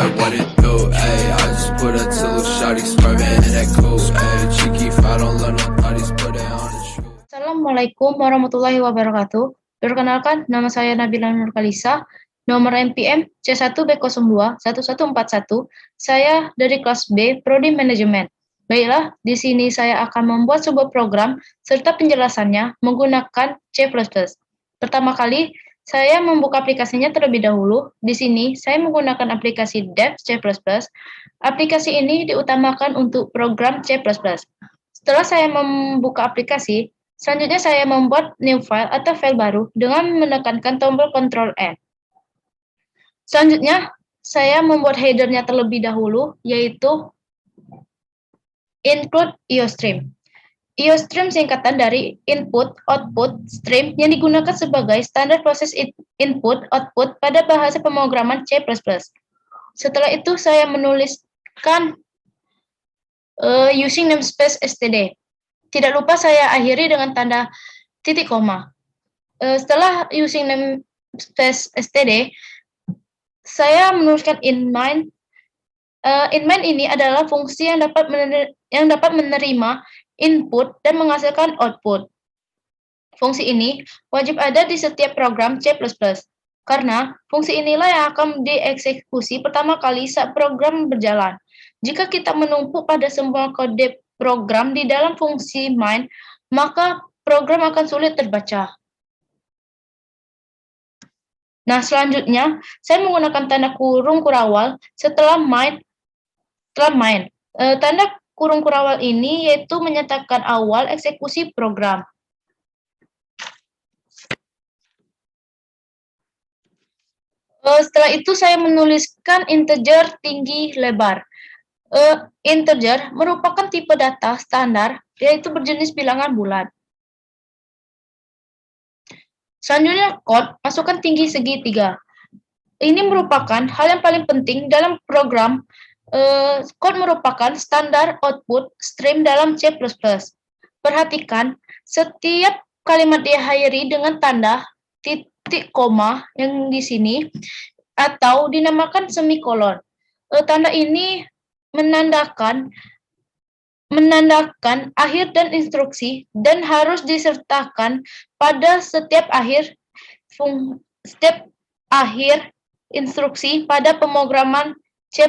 like what it do, ayy. I just put up to little shawty swerving in that coupe, ayy. Cheeky if I don't let no thotties put it on the shoe. Assalamualaikum warahmatullahi wabarakatuh. Perkenalkan, nama saya Nabila Nurkalisa, nomor NPM C1B021141. Saya dari kelas B, Prodi Manajemen. Baiklah, di sini saya akan membuat sebuah program serta penjelasannya menggunakan C++. Pertama kali, saya membuka aplikasinya terlebih dahulu. Di sini, saya menggunakan aplikasi Dev C++. Aplikasi ini diutamakan untuk program C++. Setelah saya membuka aplikasi, selanjutnya saya membuat new file atau file baru dengan menekankan tombol Ctrl N. Selanjutnya, saya membuat header-nya terlebih dahulu, yaitu include IOStream. IOStream singkatan dari Input, Output, Stream yang digunakan sebagai standar proses input, output pada bahasa pemrograman C++. Setelah itu, saya menuliskan using namespace std. Tidak lupa saya akhiri dengan tanda titik koma. Setelah using namespace std, saya menuliskan in main. In main ini adalah fungsi yang dapat menerima input dan menghasilkan output. Fungsi ini wajib ada di setiap program C++, karena fungsi inilah yang akan dieksekusi pertama kali saat program berjalan. Jika kita menumpuk pada semua kode program di dalam fungsi main, maka program akan sulit terbaca. Nah, selanjutnya, saya menggunakan tanda kurung kurawal setelah main. Tanda kurung kurawal ini yaitu menyatakan awal eksekusi program. Setelah itu, saya menuliskan integer tinggi lebar. Integer merupakan tipe data standar, yaitu berjenis bilangan bulat. Selanjutnya, masukkan tinggi segitiga. Ini merupakan hal yang paling penting dalam program. Code merupakan standar output stream dalam C++. Perhatikan, setiap kalimat diakhiri dengan tanda titik koma yang di sini, atau dinamakan semikolon. Tanda ini menandakan akhir dan instruksi dan harus disertakan pada setiap akhir instruksi pada pemrograman C++.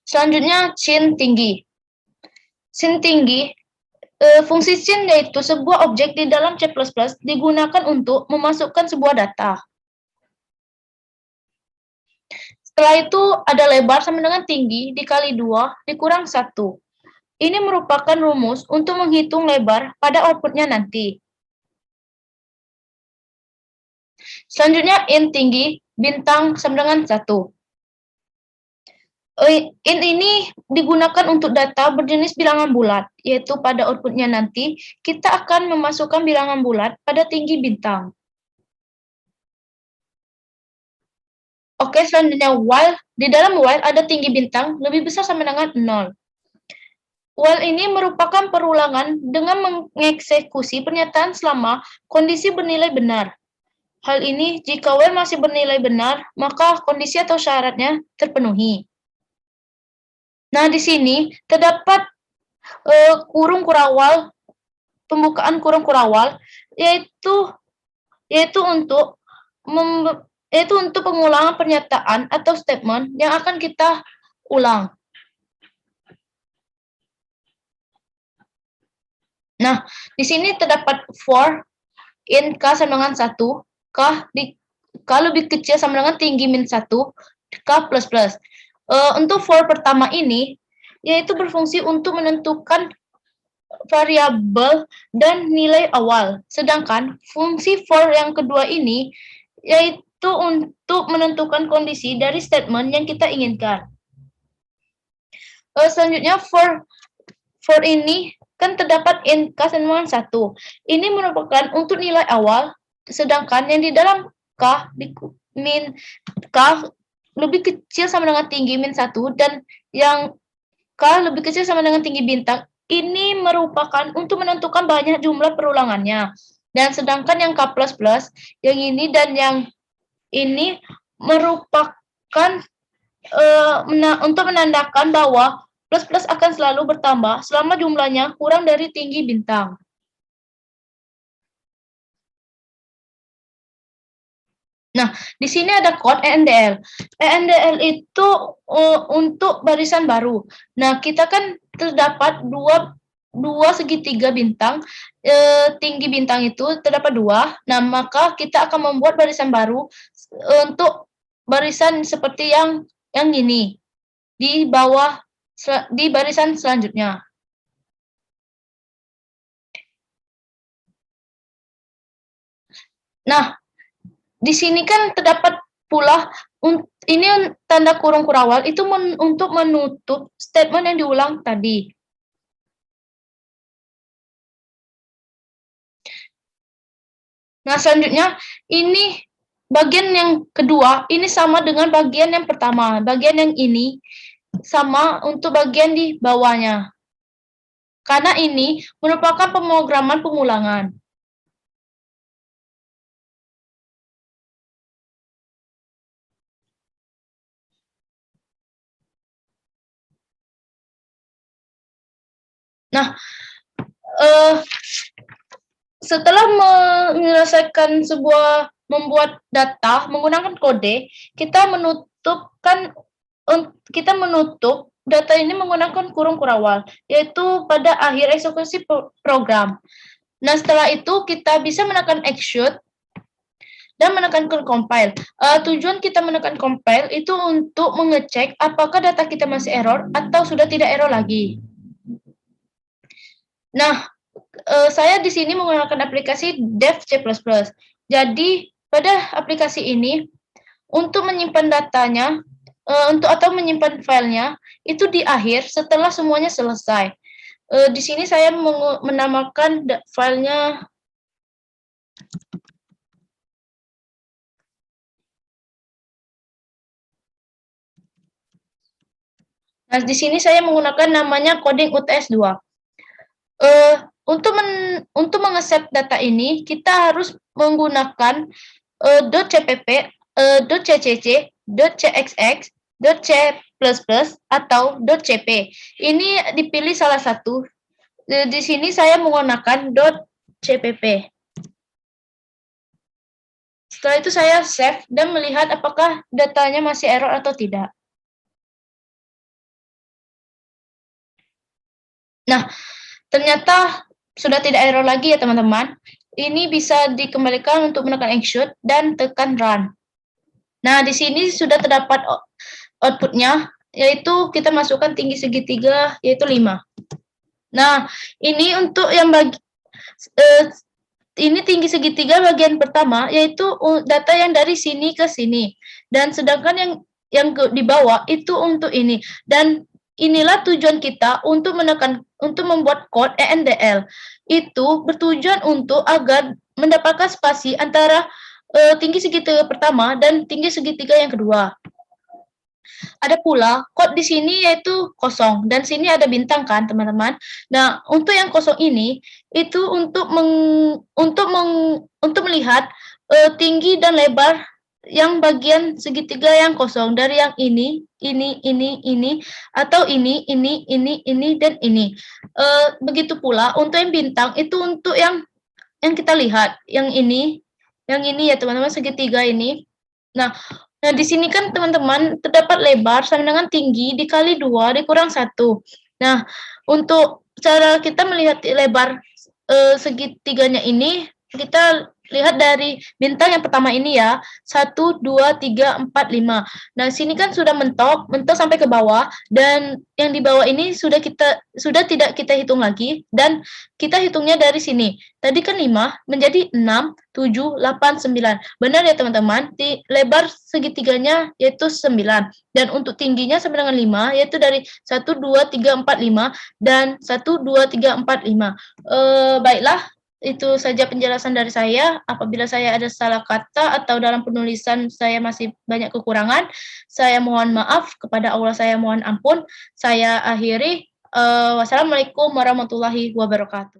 Selanjutnya, sin tinggi. Sin tinggi, fungsi sin yaitu sebuah objek di dalam C++ digunakan untuk memasukkan sebuah data. Setelah itu, ada lebar sama dengan tinggi dikali 2 dikurang 1. Ini merupakan rumus untuk menghitung lebar pada outputnya nanti. Selanjutnya, int tinggi bintang sama dengan 1. Int ini digunakan untuk data berjenis bilangan bulat, yaitu pada outputnya nanti kita akan memasukkan bilangan bulat pada tinggi bintang. Oke, selanjutnya while. Di dalam while ada tinggi bintang lebih besar sama dengan 0. While ini merupakan perulangan dengan mengeksekusi pernyataan selama kondisi bernilai benar. Hal ini jika while masih bernilai benar, maka kondisi atau syaratnya terpenuhi. Nah, di sini terdapat pembukaan kurung kurawal, yaitu untuk pengulangan pernyataan atau statement yang akan kita ulang. Nah, di sini terdapat for in k sama dengan 1, k lebih kecil sama dengan tinggi min 1, k plus plus. Untuk for pertama ini, yaitu berfungsi untuk menentukan variabel dan nilai awal. Sedangkan fungsi for yang kedua ini, yaitu untuk menentukan kondisi dari statement yang kita inginkan. Selanjutnya, for ini kan terdapat in k sama dengan 1. Ini merupakan untuk nilai awal, sedangkan yang di dalam k min k lebih kecil sama dengan tinggi min 1, dan yang k lebih kecil sama dengan tinggi bintang, ini merupakan untuk menentukan banyak jumlah perulangannya. Dan sedangkan yang K++, yang ini dan yang ini merupakan untuk menandakan bahwa plus-plus akan selalu bertambah selama jumlahnya kurang dari tinggi bintang. Nah, di sini ada kode ENDL. ENDL itu untuk barisan baru. Nah, kita kan terdapat dua segitiga bintang, tinggi bintang itu terdapat 2. Nah, maka kita akan membuat barisan baru untuk barisan seperti yang ini di bawah di barisan selanjutnya. Nah, di sini kan terdapat pula ini tanda kurung kurawal itu untuk menutup statement yang diulang tadi. Nah, selanjutnya ini bagian yang kedua, ini sama dengan bagian yang pertama. Bagian yang ini sama untuk bagian di bawahnya. Karena ini merupakan pemrograman pengulangan. Nah, setelah menyelesaikan membuat data menggunakan kode, kita menutup data ini menggunakan kurung kurawal, yaitu pada akhir eksekusi program. Nah, setelah itu kita bisa menekan execute dan menekan compile. Tujuan kita menekan compile itu untuk mengecek apakah data kita masih error atau sudah tidak error lagi. Nah, saya di sini menggunakan aplikasi Dev C++. Jadi, pada aplikasi ini, untuk menyimpan datanya, atau menyimpan filenya, itu di akhir setelah semuanya selesai. Di sini saya menamakan filenya. Nah, di sini saya menggunakan namanya coding UTS 2. Untuk mengeset data ini, kita harus menggunakan .cpp, .ccc, .cxx, .c++, atau .cp. Ini dipilih salah satu. Di sini saya menggunakan .cpp. Setelah itu saya save dan melihat apakah datanya masih error atau tidak. Nah, ternyata sudah tidak error lagi ya teman-teman. Ini bisa dikembalikan untuk menekan execute dan tekan run. Nah, di sini sudah terdapat outputnya, yaitu kita masukkan tinggi segitiga, yaitu 5. Nah, ini untuk yang ini tinggi segitiga bagian pertama, yaitu data yang dari sini ke sini. Dan sedangkan yang di bawah itu untuk ini. Dan inilah tujuan kita untuk membuat kode ENDL. Itu bertujuan untuk agar mendapatkan spasi antara tinggi segitiga pertama dan tinggi segitiga yang kedua. Ada pula kode di sini yaitu kosong dan sini ada bintang kan teman-teman. Nah, untuk yang kosong ini itu untuk melihat tinggi dan lebar yang bagian segitiga yang kosong dari yang ini, atau ini, dan ini. Begitu pula untuk yang bintang itu untuk yang kita lihat, yang ini ya teman-teman, segitiga ini. Nah, di sini kan teman-teman terdapat lebar sama dengan tinggi dikali 2 dikurang 1. Nah, untuk cara kita melihat lebar segitiganya ini, kita lihat dari bintang yang pertama ini ya, 1, 2, 3, 4, 5. Nah, sini kan sudah mentok sampai ke bawah, dan yang di bawah ini sudah tidak kita hitung lagi, dan kita hitungnya dari sini. Tadi kan 5 menjadi 6, 7, 8, 9. Benar ya teman-teman, lebar segitiganya yaitu 9. Dan untuk tingginya sama dengan 5, yaitu dari 1, 2, 3, 4, 5, dan 1, 2, 3, 4, 5. Baiklah, itu saja penjelasan dari saya. Apabila saya ada salah kata atau dalam penulisan saya masih banyak kekurangan, saya mohon maaf, kepada Allah saya mohon ampun. Saya akhiri. Wassalamualaikum warahmatullahi wabarakatuh.